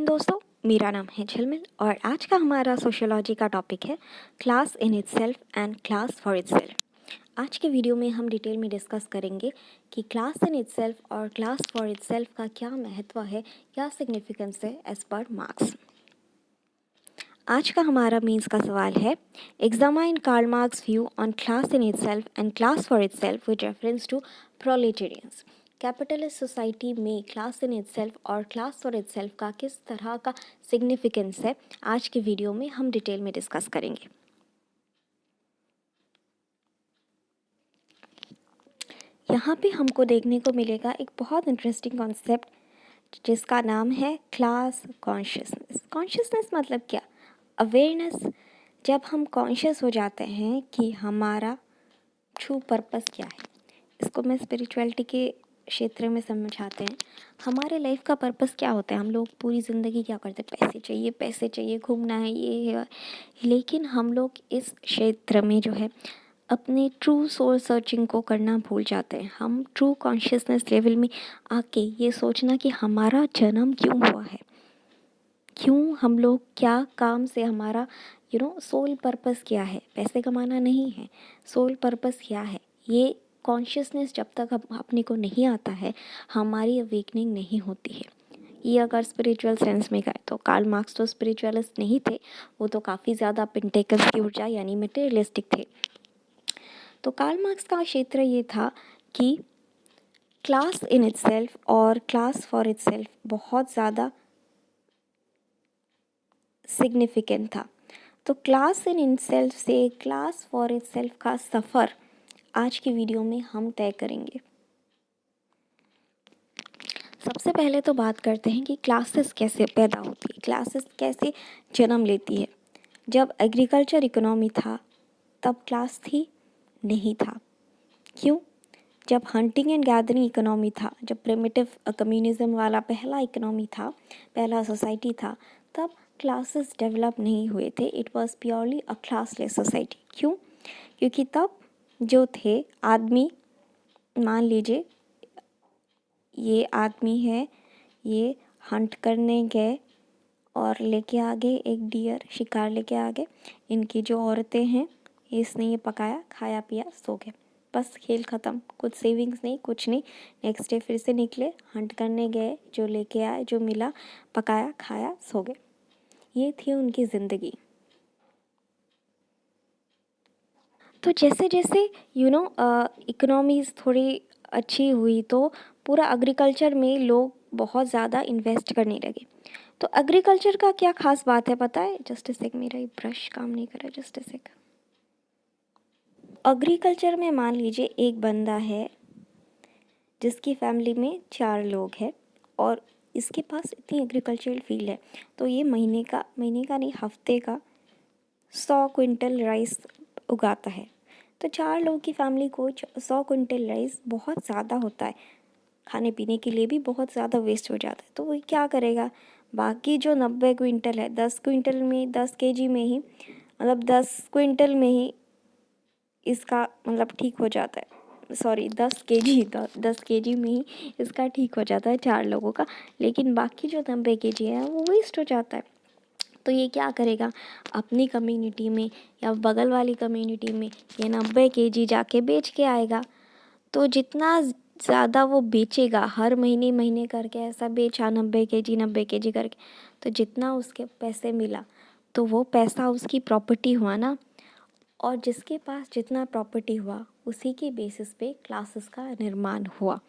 दोस्तों, मेरा नाम है झिलमिल और आज का हमारा सोशियोलॉजी का टॉपिक है class in itself and class for itself. आज के वीडियो में हम डिटेल में डिस्कस करेंगे कि क्लास इन इटसेल्फ और क्लास फॉर इटसेल्फ का क्या महत्व है, क्या सिग्निफिकेंस है एज पर मार्क्स। आज का हमारा मीन्स का सवाल है, examine Karl Marx view on class in itself and class for itself with reference to proletarians. Capitalist society में क्लास इन इटसेल्फ और क्लास फॉर इटसेल्फ का किस तरह का सिग्निफिकेंस है, आज के वीडियो में हम डिटेल में डिस्कस करेंगे। यहाँ पे हमको देखने को मिलेगा एक बहुत इंटरेस्टिंग कॉन्सेप्ट जिसका नाम है क्लास कॉन्शियसनेस। कॉन्शियसनेस मतलब क्या? अवेयरनेस। जब हम कॉन्शियस हो जाते हैं कि हमारा ट्रू पर्पस क्या है, इसको मैं स्पिरिचुअलिटी के क्षेत्र में समझाते हैं। हमारे लाइफ का पर्पस क्या होता है? हम लोग पूरी ज़िंदगी क्या करते हैं? पैसे चाहिए, घूमना है, ये है। लेकिन हम लोग इस क्षेत्र में जो है अपने ट्रू सोल सर्चिंग को करना भूल जाते हैं। हम ट्रू कॉन्शियसनेस लेवल में आके ये सोचना कि हमारा जन्म क्यों हुआ है, क्यों हम लोग, क्या काम से हमारा सोल पर्पस क्या है। पैसे कमाना नहीं है, सोल पर्पस क्या है, ये कॉन्शियसनेस जब तक अपने को नहीं आता है, हमारी अवेकनिंग नहीं होती है। ये अगर स्पिरिचुअल सेंस में गए तो कार्ल मार्क्स तो स्पिरिचुअलिस्ट नहीं थे, वो तो काफ़ी ज़्यादा पेंटेकल्स की ऊर्जा यानी मटेरियलिस्टिक थे। तो कार्ल मार्क्स का क्षेत्र ये था कि क्लास इन इटसेल्फ और क्लास फॉर इटसेल्फ बहुत ज़्यादा सिग्निफिकेंट था। तो क्लास इन इटसेल्फ से क्लास फॉर इटसेल्फ का सफ़र आज की वीडियो में हम तय करेंगे। सबसे पहले तो बात करते हैं कि क्लासेस कैसे पैदा होती है, क्लासेस कैसे जन्म लेती है। जब एग्रीकल्चर इकोनॉमी था तब क्लास थी? नहीं था। क्यों? जब हंटिंग एंड गैदरिंग इकोनॉमी था, जब प्रिमिटिव कम्युनिज्म वाला पहला इकोनॉमी था, पहला सोसाइटी था, तब क्लासेस डेवलप नहीं हुए थे। It was purely a classless society. क्यों? क्योंकि तब जो थे आदमी, मान लीजिए ये आदमी है, ये हंट करने गए और लेके आ गए एक डियर, शिकार लेके आ गए। इनकी जो औरतें हैं, इसने ये पकाया, खाया पिया, सो गए, बस खेल ख़त्म। कुछ सेविंग्स नहीं, कुछ नहीं। नेक्स्ट डे फिर से निकले, हंट करने गए, जो लेके आए, जो मिला, पकाया, खाया, सो गए। ये थी उनकी ज़िंदगी। तो जैसे जैसे इकोनॉमीज़ थोड़ी अच्छी हुई तो पूरा एग्रीकल्चर में लोग बहुत ज़्यादा इन्वेस्ट करने लगे। तो एग्रीकल्चर का क्या ख़ास बात है पता है? जस्ट अ सेक, मेरा ये ब्रश काम नहीं कर रहा, जस्ट अ सेक। एग्रीकल्चर में मान लीजिए एक बंदा है जिसकी फैमिली में 4 लोग हैं और इसके पास इतनी एग्रीकल्चरल फील्ड है, तो ये महीने का नहीं, हफ्ते का 100 क्विंटल राइस उगाता है। तो 4 लोगों की फैमिली को 100 क्विंटल राइस बहुत ज़्यादा होता है, खाने पीने के लिए भी बहुत ज़्यादा वेस्ट हो जाता है। तो वो क्या करेगा? बाकी जो 90 क्विंटल है, 10 क्विंटल में, 10 केजी में ही, मतलब 10 क्विंटल में ही इसका मतलब ठीक हो जाता है। सॉरी, 10 केजी में ही इसका ठीक हो जाता है 4 लोगों का। लेकिन बाकी जो 90 केजी है वो वेस्ट हो जाता है। तो ये क्या करेगा? अपनी कम्युनिटी में या बगल वाली कम्युनिटी में ये 90 केजी जाके बेच के आएगा। तो जितना ज़्यादा वो बेचेगा, हर महीने करके ऐसा बेचा 90 केजी करके, तो जितना उसके पैसे मिला तो वो पैसा उसकी प्रॉपर्टी हुआ ना। और जिसके पास जितना प्रॉपर्टी हुआ उसी के बेसिस पे क्लासेस का निर्माण हुआ।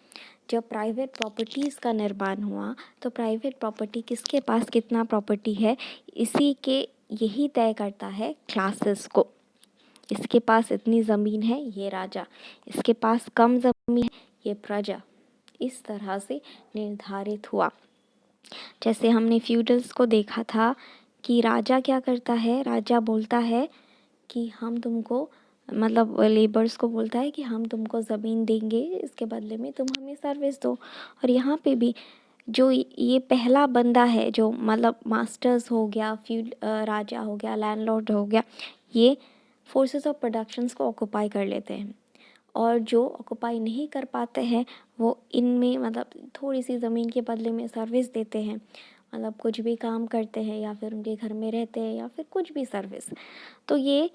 जब प्राइवेट प्रॉपर्टीज़ का निर्माण हुआ तो प्राइवेट प्रॉपर्टी किसके पास कितना प्रॉपर्टी है, इसी के यही तय करता है क्लासेस को। इसके पास इतनी ज़मीन है, ये राजा, इसके पास कम ज़मीन है, ये प्रजा। इस तरह से निर्धारित हुआ। जैसे हमने फ्यूडल्स को देखा था कि राजा क्या करता है, राजा बोलता है कि हम तुमको, मतलब लेबर्स को बोलता है कि हम तुमको ज़मीन देंगे, इसके बदले में तुम हमें सर्विस दो। और यहाँ पे भी जो ये पहला बंदा है, जो मतलब मास्टर्स हो गया, राजा हो गया, लैंडलॉर्ड हो गया, ये फोर्सेस ऑफ प्रोडक्शंस को ऑक्यूपाई कर लेते हैं। और जो ऑक्यूपाई नहीं कर पाते हैं वो इनमें मतलब थोड़ी सी ज़मीन के बदले में सर्विस देते हैं। मतलब कुछ भी काम करते हैं या फिर उनके घर में रहते हैं या फिर कुछ भी सर्विस, तो ये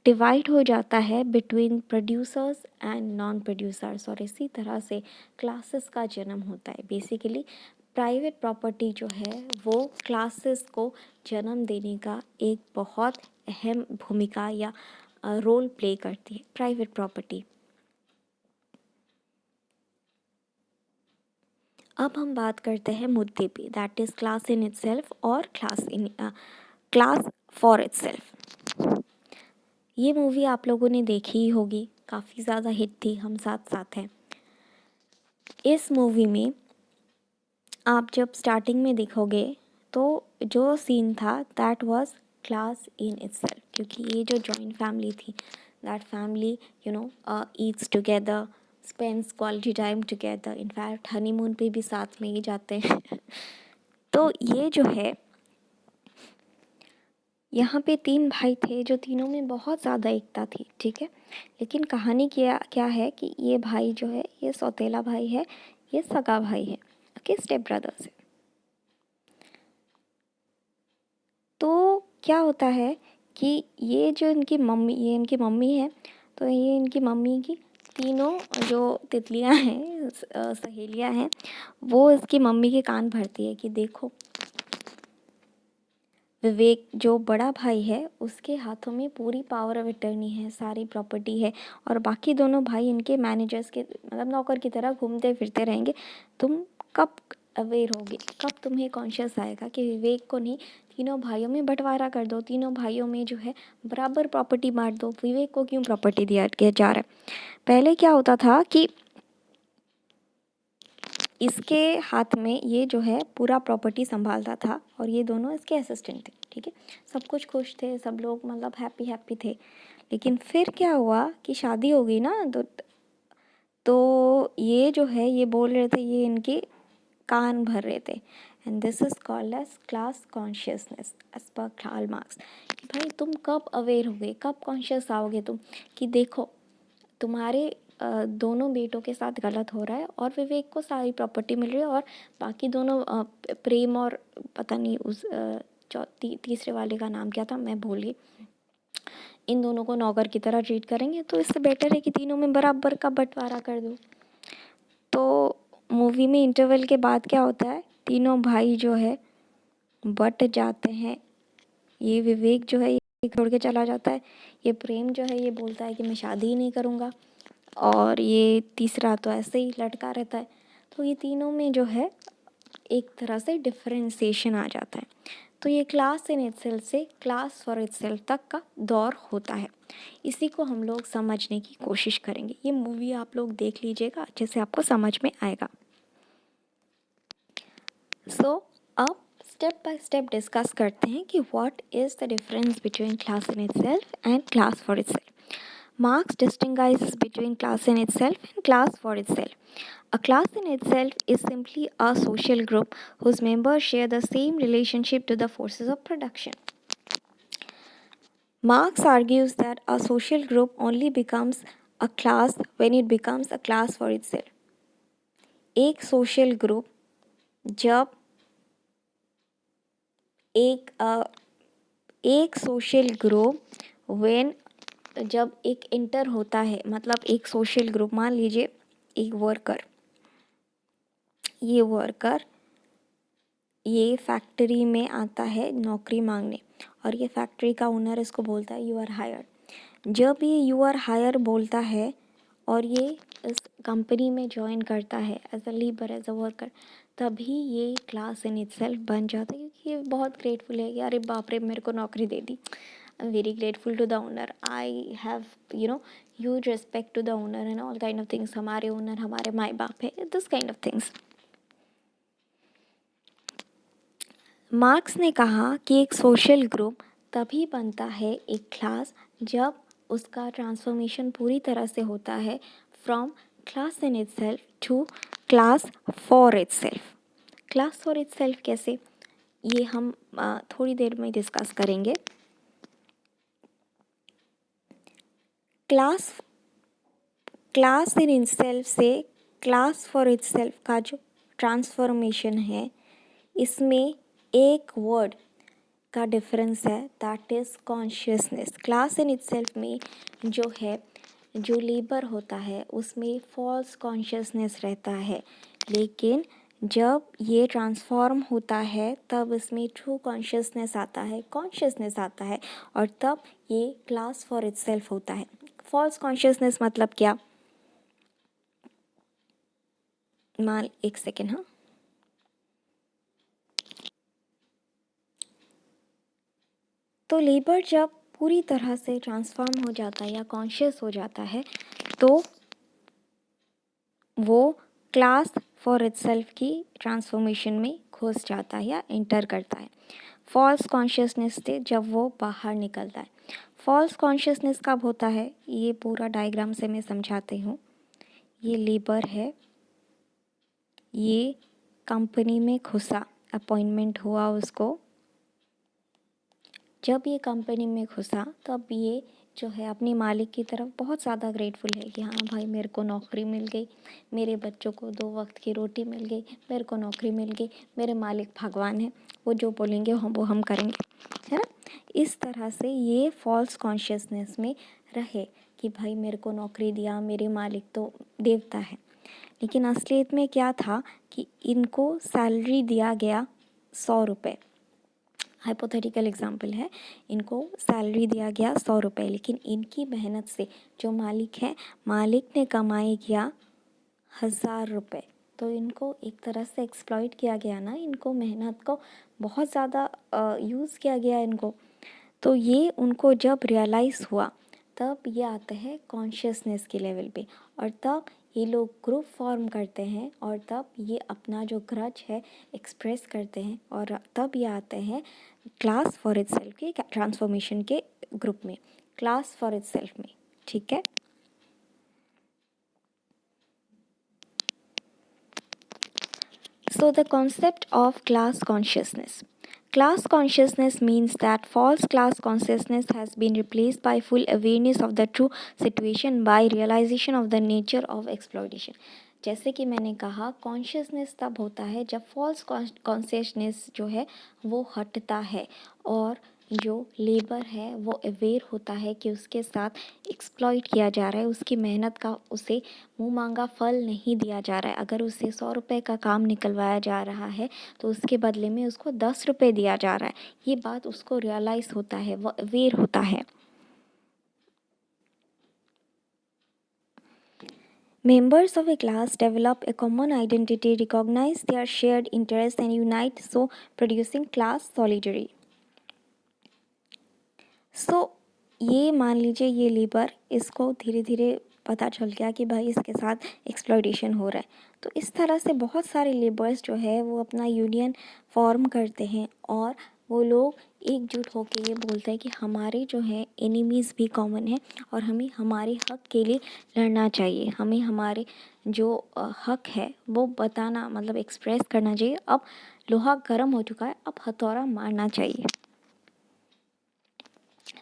डिवाइड हो जाता है between producers and non producers, और इसी तरह से क्लासेस का जन्म होता है। बेसिकली प्राइवेट प्रॉपर्टी जो है वो क्लासेस को जन्म देने का एक बहुत अहम भूमिका या रोल प्ले करती है प्राइवेट प्रॉपर्टी। अब हम बात करते हैं मुद्दे पे, that is class in itself और क्लास फॉर इटसेल्फ। ये मूवी आप लोगों ने देखी ही होगी, काफ़ी ज़्यादा हिट थी, हम साथ साथ हैं। इस मूवी में आप जब स्टार्टिंग में देखोगे तो जो सीन था that was class in itself, क्योंकि ये जो जॉइंट फैमिली थी, that family eats together, spends quality time together, in fact honeymoon पे भी साथ में ही जाते हैं। तो ये जो है, यहाँ पे 3 भाई थे जो तीनों में बहुत ज़्यादा एकता थी, ठीक है। लेकिन कहानी क्या क्या है कि ये भाई जो है, ये सौतेला भाई है, ये सगा भाई है, ओके, स्टेप ब्रदर्स है। तो क्या होता है कि ये जो ये इनकी मम्मी है, तो ये इनकी मम्मी की तीनों जो तितलियां हैं, सहेलियां हैं, वो इसकी मम्मी के कान भरती है कि देखो, विवेक जो बड़ा भाई है उसके हाथों में पूरी पावर ऑफ अटर्नी है, सारी प्रॉपर्टी है, और बाकी दोनों भाई इनके मैनेजर्स के मतलब नौकर की तरह घूमते फिरते रहेंगे। तुम कब अवेयर होगे, कब तुम्हें कॉन्शियस आएगा कि विवेक को नहीं, तीनों भाइयों में बंटवारा कर दो, तीनों भाइयों में जो है बराबर प्रॉपर्टी बांट दो, विवेक को क्यों प्रॉपर्टी दिया जा रहा है। पहले क्या होता था कि इसके हाथ में ये जो है पूरा प्रॉपर्टी संभालता था और ये दोनों इसके असिस्टेंट थे, ठीक है। सब कुछ खुश थे, सब लोग मतलब हैप्पी हैप्पी थे। लेकिन फिर क्या हुआ कि शादी हो गई ना, तो ये जो है ये बोल रहे थे, ये इनके कान भर रहे थे। And this is called as class consciousness as per Karl Marx, कि भाई तुम कब अवेयर होगे, कब कॉन्शियस आओगे तुम कि देखो तुम्हारे दोनों बेटों के साथ गलत हो रहा है और विवेक को सारी प्रॉपर्टी मिल रही है, और बाकी दोनों प्रेम और पता नहीं उस तीसरे वाले का नाम क्या था मैं भूल गई, इन दोनों को नौकर की तरह ट्रीट करेंगे। तो इससे बेटर है कि तीनों में बराबर का बंटवारा कर दो। तो मूवी में इंटरवल के बाद क्या होता है, तीनों भाई जो है बट जाते हैं। ये विवेक जो है ये छोड़ के चला जाता है, ये प्रेम जो है ये बोलता है कि मैं शादी ही नहीं करूँगा, और ये तीसरा तो ऐसे ही लटका रहता है। तो ये तीनों में जो है एक तरह से डिफरेंशिएशन आ जाता है। तो ये क्लास इन इटसेल्फ से क्लास फॉर इटसेल्फ तक का दौर होता है। इसी को हम लोग समझने की कोशिश करेंगे। ये मूवी आप लोग देख लीजिएगा, अच्छे से आपको समझ में आएगा। सो अब स्टेप बाय स्टेप डिस्कस करते हैं कि what is the difference between class in itself and class for itself. Marx distinguishes between class in itself and class for itself. A class in itself is simply a social group whose members share the same relationship to the forces of production. Marx argues that a social group only becomes a class when it becomes a class for itself. एक social group जब एक social group when जब एक inter होता है, मतलब एक social group, मान लीजिए एक वर्कर, ये फैक्ट्री में आता है नौकरी मांगने, और ये फैक्ट्री का ओनर इसको बोलता है यू आर हायर। जब ये यू आर हायर बोलता है और ये इस कंपनी में ज्वाइन करता है as a labour, as a worker, तभी ये क्लास इन इटसेल्फ बन जाता है, क्योंकि ये बहुत ग्रेटफुल है कि अरे बाप रे मेरे को नौकरी दे दी। I am very grateful to the owner, I have huge respect to the owner and all kind of things. हमारे ओनर हमारे माँ बाप है, this kind of things. Marx ने कहा कि एक सोशल ग्रुप तभी बनता है एक क्लास जब उसका ट्रांसफॉर्मेशन पूरी तरह से होता है from class in itself to class for itself. Class for itself कैसे, ये हम थोड़ी देर में डिस्कस करेंगे। क्लास इन इटसेल्फ से क्लास फॉर इटसेल्फ का जो ट्रांसफॉर्मेशन है, इसमें एक वर्ड का डिफरेंस है, that is consciousness. Class in itself में जो है, जो लेबर होता है उसमें फॉल्स कॉन्शियसनेस रहता है, लेकिन जब ये ट्रांसफॉर्म होता है तब इसमें ट्रू कॉन्शियसनेस आता है और तब ये क्लास फॉर इटसेल्फ होता है। फॉल्स कॉन्शियसनेस मतलब क्या? मान एक सेकेंड, हाँ। तो लेबर जब पूरी तरह से ट्रांसफॉर्म हो जाता है या कॉन्शियस हो जाता है तो वो क्लास फॉर इटसेल्फ की ट्रांसफॉर्मेशन में घुस जाता है या एंटर करता है। फॉल्स कॉन्शियसनेस से जब वो बाहर निकलता है। फॉल्स कॉन्शियसनेस कब होता है, ये पूरा डायग्राम से मैं समझाती हूँ। ये लेबर है, ये कंपनी में घुसा, अपॉइंटमेंट हुआ उसको। जब ये कंपनी में घुसा तब ये जो है अपने मालिक की तरफ बहुत ज़्यादा ग्रेटफुल है कि हाँ भाई मेरे को नौकरी मिल गई, मेरे बच्चों को 2 वक्त की रोटी मिल गई, मेरे को नौकरी मिल गई, मेरे मालिक भगवान है, वो जो बोलेंगे वो हम करेंगे, है ना। इस तरह से ये फॉल्स कॉन्शियसनेस में रहे कि भाई मेरे को नौकरी दिया, मेरे मालिक तो देवता है। लेकिन असलियत में क्या था कि इनको सैलरी दिया गया 100 रुपये। हाइपोथेटिकल एग्जाम्पल है, इनको सैलरी दिया गया 100 रुपये, लेकिन इनकी मेहनत से जो मालिक है, मालिक ने कमाई किया 1000 रुपये। तो इनको एक तरह से एक्सप्लॉइट किया गया ना, इनको मेहनत को बहुत ज़्यादा यूज़ किया गया इनको। तो ये उनको जब रियलाइज़ हुआ तब ये आते हैं कॉन्शियसनेस के लेवल पे, और तब ये लोग ग्रुप फॉर्म करते हैं और तब ये अपना जो ग्रज है एक्सप्रेस करते हैं, और तब ये आते हैं क्लास फॉर इटसेल्फ के ट्रांसफॉर्मेशन के ग्रुप में, क्लास फॉर इटसेल्फ में। ठीक है। So the concept of class consciousness. Class consciousness means that false class consciousness has been replaced by full awareness of the true situation by realization of the nature of exploitation. जैसे कि मैंने कहा, consciousness तब होता है जब false consciousness जो है वो हटता है और जो लेबर है वो अवेयर होता है कि उसके साथ एक्सप्लॉइट किया जा रहा है, उसकी मेहनत का उसे मुँह मांगा फल नहीं दिया जा रहा है। अगर उसे 100 रुपये का काम निकलवाया जा रहा है तो उसके बदले में उसको 10 रुपये दिया जा रहा है। ये बात उसको रियलाइज़ होता है, वो अवेयर होता है। Members of a class develop a common identity, recognize their shared interests and unite, so producing class solidarity. ये मान लीजिए ये लेबर, इसको धीरे धीरे पता चल गया कि भाई इसके साथ एक्सप्लॉइटेशन हो रहा है, तो इस तरह से बहुत सारे लेबर्स जो है वो अपना यूनियन फॉर्म करते हैं और वो लोग एकजुट होकर ये बोलते हैं कि हमारे जो है एनिमीज़ भी कॉमन है और हमें हमारे हक के लिए लड़ना चाहिए, हमें हमारे जो हक है वो बताना, मतलब एक्सप्रेस करना चाहिए। अब लोहा गर्म हो चुका है, अब हथौड़ा मारना चाहिए।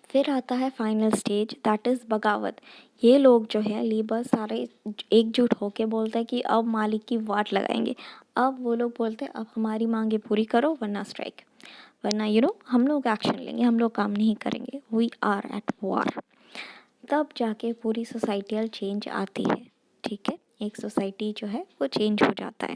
फिर आता है फाइनल स्टेज, दैट इज़ बगावत। ये लोग जो है लेबर सारे एकजुट होके बोलते हैं कि अब मालिक की वाट लगाएंगे। अब वो लोग बोलते हैं अब हमारी मांगे पूरी करो वरना स्ट्राइक, वरना हम लोग एक्शन लेंगे, हम लोग काम नहीं करेंगे, वी आर एट वॉर। तब जाके पूरी सोसाइटियल चेंज आती है। ठीक है, एक सोसाइटी जो है वो चेंज हो जाता है।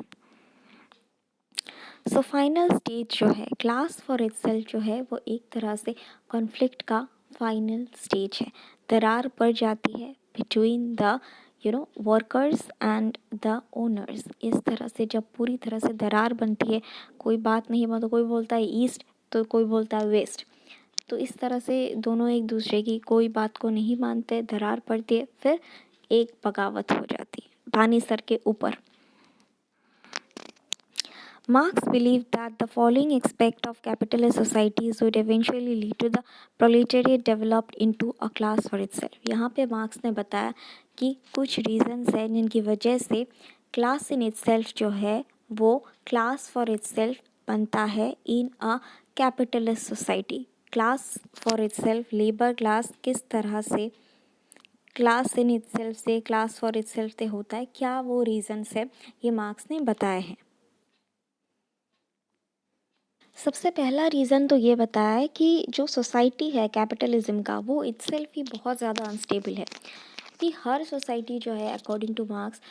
सो फाइनल स्टेज जो है क्लास फॉर इटसेल्फ जो है वो एक तरह से कॉन्फ्लिक्ट का फाइनल स्टेज है। दरार पड़ जाती है between the workers and the owners. इस तरह से जब पूरी तरह से दरार बनती है, कोई बात नहीं, मतलब कोई बोलता है ईस्ट तो कोई बोलता है वेस्ट, तो इस तरह से दोनों एक दूसरे की कोई बात को नहीं मानते, दरार पड़ती है, फिर एक बगावत हो जाती है पानी सर के ऊपर। Marx believed that the following aspect of capitalist societies would eventually lead to the proletariat developed into a class for itself. यहाँ पे मार्क्स ने बताया कि कुछ रीजंस हैं जिनकी वजह से क्लास इन इटसेल्फ जो है वो क्लास फॉर इटसेल्फ बनता है in a capitalist society. Class for itself, labour class किस तरह से क्लास इन इटसेल्फ से क्लास फॉर इटसेल्फ से होता है, क्या वो रीजंस है, ये मार्क्स ने बताए हैं। सबसे पहला रीज़न तो ये बताया है कि जो सोसाइटी है कैपिटलिज्म का वो इटसेल्फ ही बहुत ज़्यादा अनस्टेबल है कि हर सोसाइटी जो है according to Marx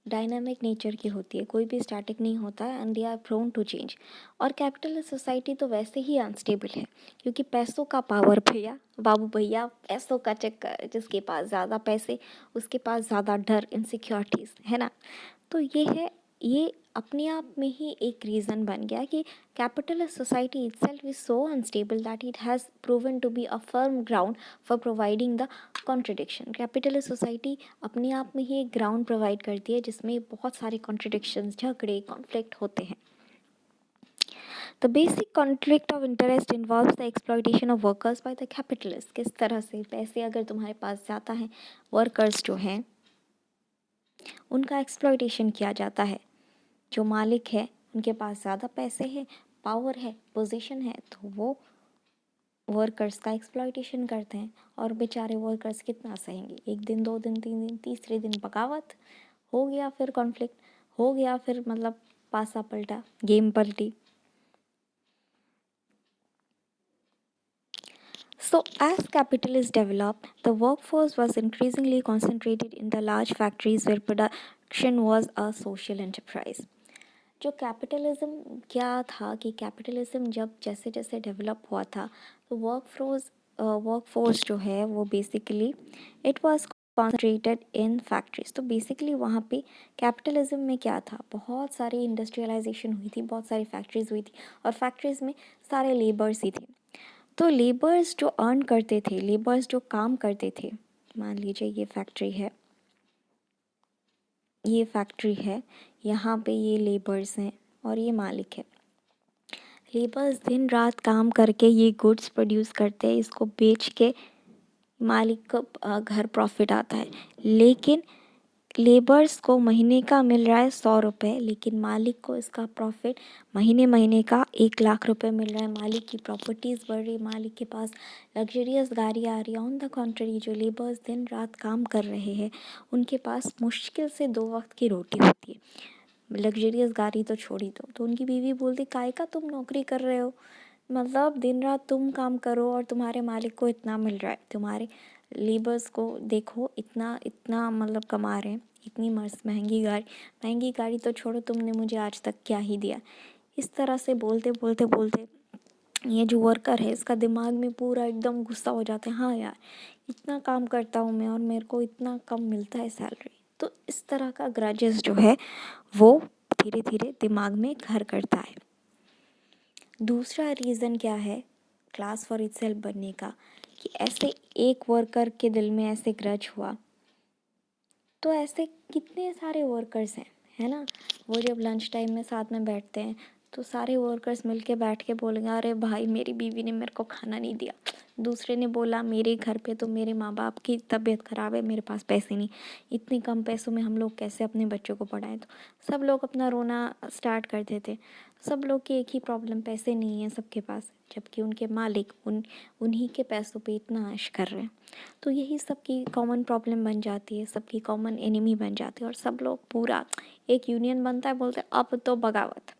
dynamic nature की होती है, कोई भी स्टैटिक नहीं होता है and they are prone to change. और कैपिटलिस्ट सोसाइटी तो वैसे ही अनस्टेबल है क्योंकि पैसों का पावर भैया, बाबू भैया, पैसों का चक्कर, जिसके पास ज़्यादा पैसे उसके पास ज़्यादा डर, इनसिक्योरिटीज़ है ना। तो ये है, ये अपने आप में ही एक रीज़न बन गया कि capitalist society itself is so unstable that it has proven to be a firm ground for providing the contradiction। capitalist society अपने आप में ही एक ग्राउंड प्रोवाइड करती है जिसमें बहुत सारे कॉन्ट्रडिक्शंस, झगड़े, कॉन्फ्लिक्ट होते हैं। The basic conflict of interest involves the exploitation of workers by the capitalists। किस तरह से पैसे अगर तुम्हारे पास ज़्यादा हैं, वर्कर्स जो हैं उनका एक्सप्लॉयटेशन किया जाता है। जो मालिक है उनके पास ज़्यादा पैसे हैं, पावर है, पोजीशन है, तो वो वर्कर्स का एक्सप्लॉयटेशन करते हैं और बेचारे वर्कर्स कितना सहेंगे। एक दिन, दो दिन, तीन दिन, तीसरे दिन बगावत हो गया, फिर कॉन्फ्लिक्ट हो गया, फिर मतलब पासा पलटा, गेम पलटी। So, as capitalism developed, the workforce was increasingly concentrated in the large factories where production was a social enterprise। जो कैपिटलिज्म क्या था कि कैपिटलिज्म जब जैसे जैसे डेवलप हुआ था तो वर्कफोर्स जो है वो basically it was concentrated in factories. तो बेसिकली वहाँ पे कैपिटलिज्म में क्या था, बहुत सारी इंडस्ट्रियलाइजेशन हुई थी, बहुत सारी फैक्ट्रीज हुई थी और फैक्ट्रीज में सारे लेबर्स ही थे। तो लेबर्स जो अर्न करते थे, लेबर्स जो काम करते थे, मान लीजिए ये फैक्ट्री है, ये फैक्ट्री है, यहाँ पे ये लेबर्स हैं और ये मालिक है। लेबर्स दिन रात काम करके ये गुड्स प्रोड्यूस करते हैं, इसको बेच के मालिक को घर प्रॉफिट आता है। लेकिन लेबर्स को महीने का मिल रहा है 100 रुपये, लेकिन मालिक को इसका प्रॉफिट महीने महीने का 1 लाख रुपए मिल रहा है। मालिक की प्रॉपर्टीज़ बढ़ रही, मालिक के पास लग्जरियस गाड़ी आ रही है। ऑन द कॉन्ट्ररी जो लेबर्स दिन रात काम कर रहे हैं उनके पास मुश्किल से 2 वक्त की रोटी होती है। लग्जरियस गाड़ी तो छोड़ ही दो, तो उनकी बीवी बोलती काहे का तुम नौकरी कर रहे हो, मतलब दिन रात तुम काम करो और तुम्हारे मालिक को इतना मिल रहा है, तुम्हारे लेबर्स को देखो इतना इतना मतलब कमा रहे हैं, इतनी मस्त महंगी गाड़ी तो छोड़ो, तुमने मुझे आज तक क्या ही दिया। इस तरह से बोलते बोलते बोलते ये जो वर्कर है इसका दिमाग में पूरा एकदम गुस्सा हो जाता है, हाँ यार इतना काम करता हूँ मैं और मेरे को इतना कम मिलता है सैलरी। तो इस तरह का ग्रजेस जो है वो धीरे धीरे दिमाग में घर करता है। दूसरा रीज़न क्या है क्लास फॉर इटसेल्फ बनने का, कि ऐसे एक वर्कर के दिल में ऐसे ग्रज हुआ तो ऐसे कितने सारे वर्कर्स हैं, है ना। वो जब लंच टाइम में साथ में बैठते हैं तो सारे वर्कर्स मिलके बैठ के बोलेंगे अरे भाई मेरी बीवी ने मेरे को खाना नहीं दिया, दूसरे ने बोला मेरे घर पे तो मेरे माँ बाप की तबीयत ख़राब है, मेरे पास पैसे नहीं, इतने कम पैसों में हम लोग कैसे अपने बच्चों को पढ़ाएं। तो सब लोग अपना रोना स्टार्ट कर देते। सब लोग की एक ही प्रॉब्लम, पैसे नहीं है सबके पास, जबकि उनके मालिक उन्हीं के पैसों पे इतना ऐश कर रहे हैं। तो यही सबकी कॉमन प्रॉब्लम बन जाती है, सबकी कॉमन एनिमी बन जाती है और सब लोग पूरा एक यूनियन बनता है, बोलते हैं अब तो बगावत,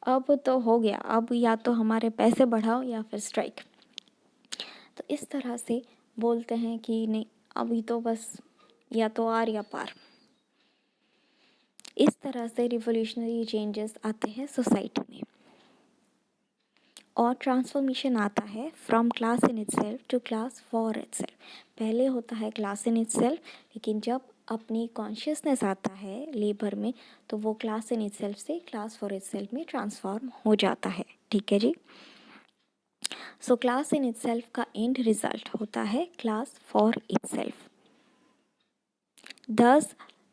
अब तो हो गया, अब या तो हमारे पैसे बढ़ाओ या फिर स्ट्राइक। तो इस तरह से बोलते हैं कि नहीं अभी तो बस या तो आर या पार। इस तरह से रिवोल्यूशनरी चेंजेस आते हैं सोसाइटी में और ट्रांसफॉर्मेशन आता है from class in itself to class for itself. पहले होता है क्लास इन इटसेल्फ, लेकिन जब अपनी कॉन्शियसनेस आता है लेबर में तो वो क्लास इन इटसेल्फ से क्लास फॉर इटसेल्फ में ट्रांसफॉर्म हो जाता है। ठीक है जी। सो क्लास इन इटसेल्फ का एंड रिजल्ट होता है class for itself. Thus,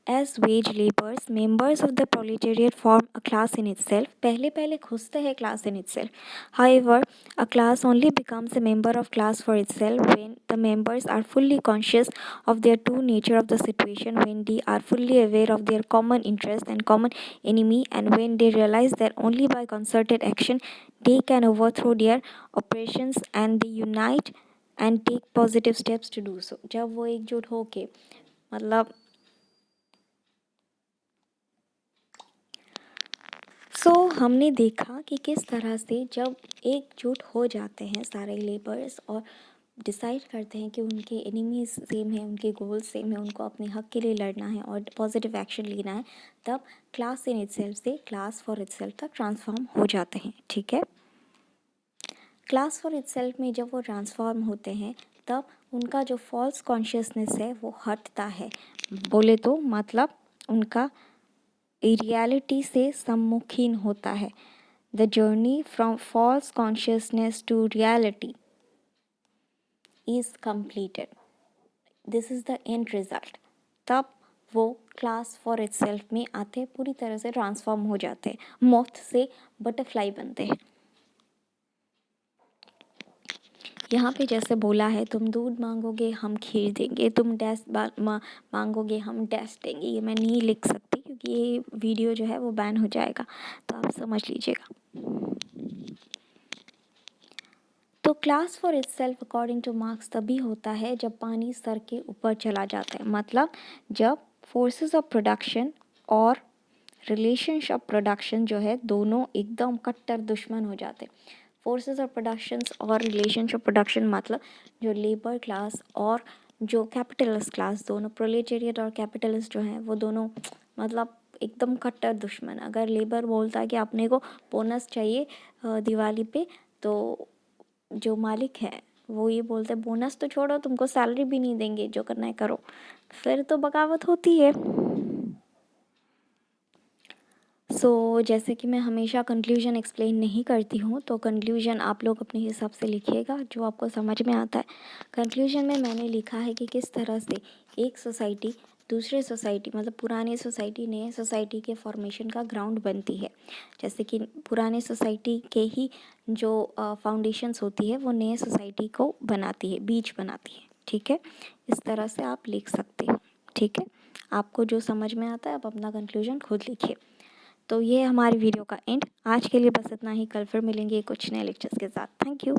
as wage laborers, members of the proletariat form a class in itself. पहले पहले खुजते हैं class in itself. However, a class only becomes a member of class for itself when the members are fully conscious of their true nature of the situation, when they are fully aware of their common interest and common enemy, and when they realize that only by concerted action they can overthrow their oppressions and they unite and take positive steps to do so। जब वो एकजुट होके मतलब हमने देखा कि किस तरह से जब एकजुट हो जाते हैं सारे लेबर्स और डिसाइड करते हैं कि उनके एनिमीज सेम है, उनके गोल्स सेम है, उनको अपने हक के लिए लड़ना है और पॉजिटिव एक्शन लेना है, तब क्लास इन इटसेल्फ से क्लास फॉर इटसेल्फ तक ट्रांसफॉर्म हो जाते हैं। ठीक है, क्लास फॉर इटसेल्फ में जब वो ट्रांसफॉर्म होते हैं तब उनका जो फॉल्स कॉन्शियसनेस है वो हटता है। बोले तो मतलब उनका रियलिटी से सम्मुखीन होता है। The journey from false consciousness to reality is completed, this is the end result. तब वो क्लास फॉर इटसेल्फ में आते, पूरी तरह से ट्रांसफॉर्म हो जाते हैं, मोथ से बटरफ्लाई बनते हैं। यहाँ पे जैसे बोला है, तुम दूध मांगोगे हम खीर देंगे, तुम डैश मांगोगे हम डैश देंगे। ये मैं नहीं लिख सकती क्योंकि ये वीडियो जो है वो बैन हो जाएगा, तो आप समझ लीजिएगा। तो class for itself according to marks तभी होता है जब पानी सर के ऊपर चला जाता है, मतलब जब फोर्सेस ऑफ प्रोडक्शन और रिलेशंस ऑफ प्रोडक्शन जो है दोनों एकदम कट्टर दुश्मन हो जाते हैं। फोर्सेस ऑफ प्रोडक्शंस और रिलेशंस ऑफ प्रोडक्शन मतलब जो लेबर क्लास और जो कैपिटलिस्ट क्लास, दोनों प्रोलेटेरिएट और कैपिटलिस्ट जो हैं वो दोनों मतलब एकदम कट्टर दुश्मन। अगर लेबर बोलता है कि अपने को बोनस चाहिए दिवाली पे, तो जो मालिक है वो ये बोलते हैं बोनस तो छोड़ो, तुमको सैलरी भी नहीं देंगे, जो करना है करो। फिर तो बगावत होती है। जैसे कि मैं हमेशा कंक्लूजन एक्सप्लेन नहीं करती हूँ, तो कंक्लूजन आप लोग अपने हिसाब से लिखिएगा जो आपको समझ में आता है। कंक्लूजन में मैंने लिखा है कि किस तरह से एक सोसाइटी दूसरे सोसाइटी, मतलब पुरानी सोसाइटी नए सोसाइटी के फॉर्मेशन का ग्राउंड बनती है। जैसे कि पुराने सोसाइटी के ही जो फाउंडेशंस होती है वो नए सोसाइटी को बनाती है, बीज बनाती है। ठीक है, इस तरह से आप लिख सकते हो। ठीक है, आपको जो समझ में आता है आप अपना कंक्लूजन खुद लिखिए। तो ये हमारी वीडियो का एंड। आज के लिए बस इतना ही, कल फिर मिलेंगे कुछ नए लेक्चर्स के साथ। Thank you.